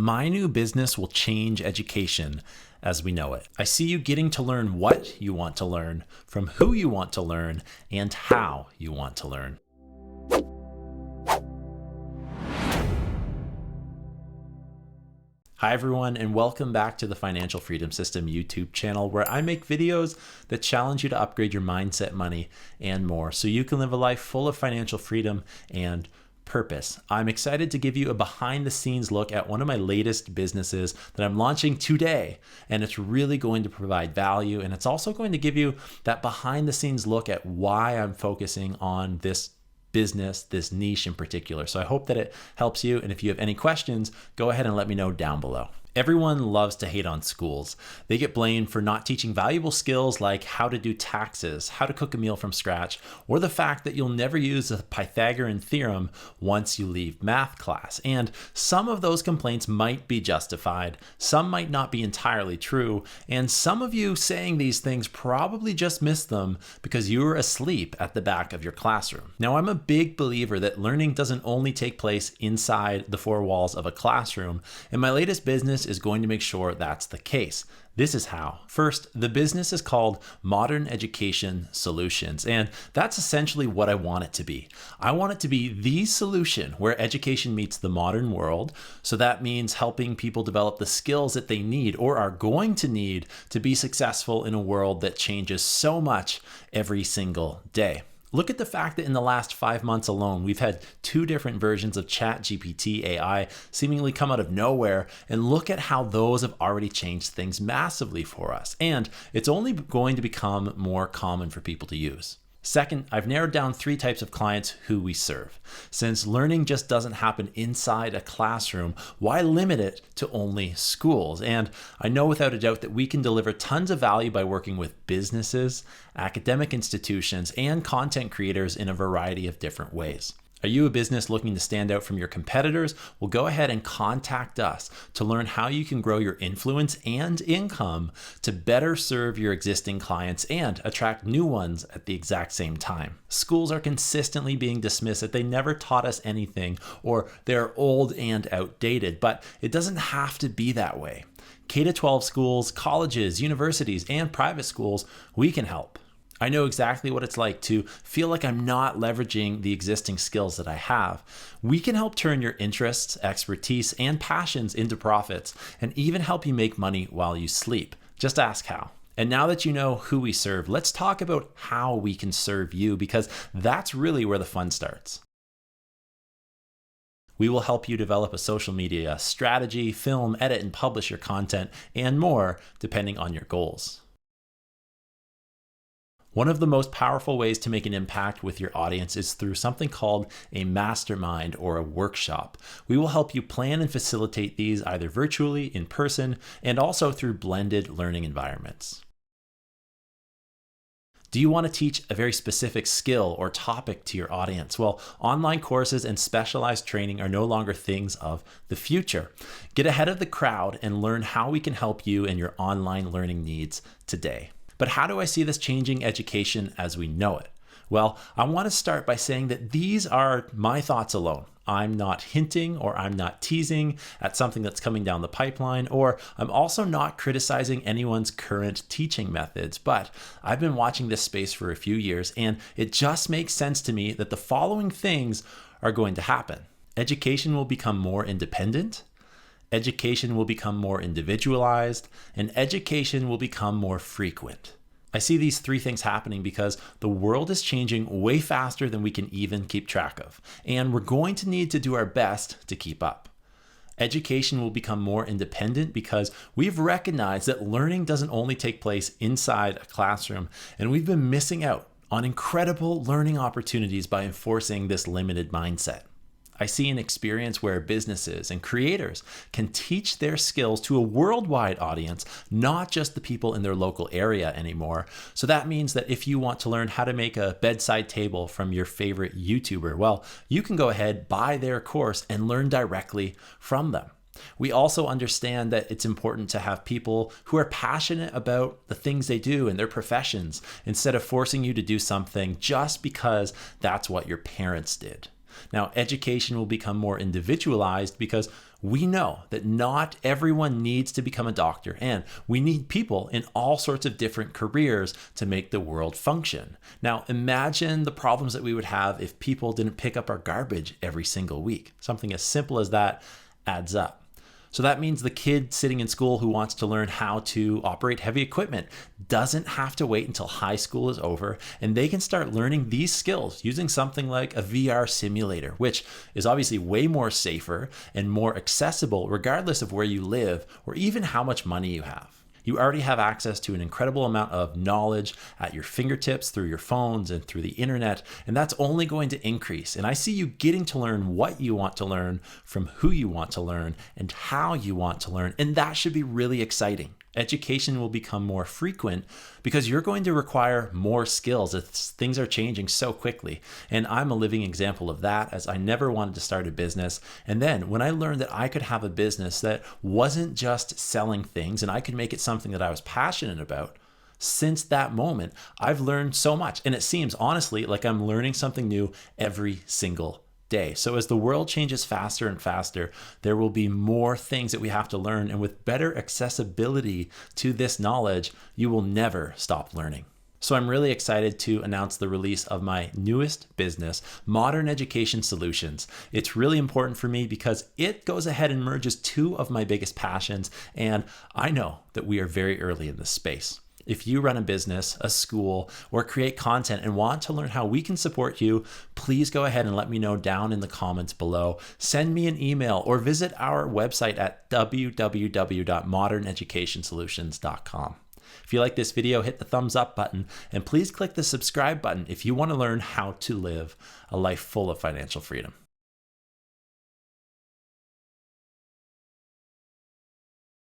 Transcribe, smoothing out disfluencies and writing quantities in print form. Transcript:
my new business will change education as we know it. I see you getting to learn what you want to learn, from who you want to learn, and how you want to learn. Hi everyone, and welcome back to the Financial Freedom System YouTube channel, where I make videos that challenge you to upgrade your mindset, money, and more so you can live a life full of financial freedom and purpose. I'm excited to give you a behind the scenes look at one of my latest businesses that I'm launching today, and it's really going to provide value, and it's also going to give you that behind the scenes look at why I'm focusing on this business, this niche in particular. So I hope that it helps you. And if you have any questions, go ahead and let me know down below. Everyone loves to hate on schools. They get blamed for not teaching valuable skills like how to do taxes, how to cook a meal from scratch, or the fact that you'll never use the Pythagorean theorem once you leave math class. And some of those complaints might be justified, some might not be entirely true, and some of you saying these things probably just missed them because you were asleep at the back of your classroom. Now, I'm a big believer that learning doesn't only take place inside the four walls of a classroom, and my latest business is going to make sure that's the case. This is how. First, the business is called Modern Education Solutions, and that's essentially what I want it to be. I want it to be the solution where education meets the modern world. So that means helping people develop the skills that they need or are going to need to be successful in a world that changes so much every single day. Look at the fact that in the last 5 months alone, we've had 2 different versions of ChatGPT AI seemingly come out of nowhere, and look at how those have already changed things massively for us. And it's only going to become more common for people to use. Second, I've narrowed down 3 types of clients who we serve. Since learning just doesn't happen inside a classroom, why limit it to only schools? And I know without a doubt that we can deliver tons of value by working with businesses, academic institutions, and content creators in a variety of different ways. Are you a business looking to stand out from your competitors? Well, go ahead and contact us to learn how you can grow your influence and income to better serve your existing clients and attract new ones at the exact same time. Schools are consistently being dismissed that they never taught us anything or they're old and outdated, but it doesn't have to be that way. K-12 schools, colleges, universities, and private schools, we can help. I know exactly what it's like to feel like I'm not leveraging the existing skills that I have. We can help turn your interests, expertise, and passions into profits, and even help you make money while you sleep. Just ask how. And now that you know who we serve, let's talk about how we can serve you, because that's really where the fun starts. We will help you develop a social media strategy, film, edit, and publish your content, and more, depending on your goals. One of the most powerful ways to make an impact with your audience is through something called a mastermind or a workshop. We will help you plan and facilitate these either virtually, in person, and also through blended learning environments. Do you want to teach a very specific skill or topic to your audience? Well, online courses and specialized training are no longer things of the future. Get ahead of the crowd and learn how we can help you and your online learning needs today. But how do I see this changing education as we know it? Well, I want to start by saying that these are my thoughts alone. I'm not hinting or I'm not teasing at something that's coming down the pipeline, or I'm also not criticizing anyone's current teaching methods. But I've been watching this space for a few years, and it just makes sense to me that the following things are going to happen. Education will become more independent. Education will become more individualized, and education will become more frequent. I see these 3 things happening because the world is changing way faster than we can even keep track of, and we're going to need to do our best to keep up. Education will become more independent because we've recognized that learning doesn't only take place inside a classroom, and we've been missing out on incredible learning opportunities by enforcing this limited mindset. I see an experience where businesses and creators can teach their skills to a worldwide audience, not just the people in their local area anymore. So that means that if you want to learn how to make a bedside table from your favorite YouTuber, well, you can go ahead, buy their course, and learn directly from them. We also understand that it's important to have people who are passionate about the things they do and their professions, instead of forcing you to do something just because that's what your parents did. Now, education will become more individualized because We know that not everyone needs to become a doctor, and we need people in all sorts of different careers to make the world function. Now, imagine the problems that we would have if people didn't pick up our garbage every single week. Something as simple as that adds up. So that means the kid sitting in school who wants to learn how to operate heavy equipment doesn't have to wait until high school is over, and they can start learning these skills using something like a VR simulator, which is obviously way more safer and more accessible regardless of where you live or even how much money you have. You already have access to an incredible amount of knowledge at your fingertips through your phones and through the internet, and that's only going to increase. And I see you getting to learn what you want to learn from who you want to learn and how you want to learn, and that should be really exciting. Education will become more frequent because you're going to require more skills as things are changing so quickly. And I'm a living example of that, as I never wanted to start a business. And then when I learned that I could have a business that wasn't just selling things and I could make it something that I was passionate about, since that moment, I've learned so much. And it seems honestly like I'm learning something new every single day. So as the world changes faster and faster, there will be more things that we have to learn. And with better accessibility to this knowledge, you will never stop learning. So I'm really excited to announce the release of my newest business, Modern Education Solutions. It's really important for me because it goes ahead and merges two of my biggest passions. And I know that we are very early in this space. If you run a business, a school, or create content and want to learn how we can support you, please go ahead and let me know down in the comments below. Send me an email or visit our website at www.moderneducationsolutions.com. If you like this video, hit the thumbs up button and please click the subscribe button if you want to learn how to live a life full of financial freedom.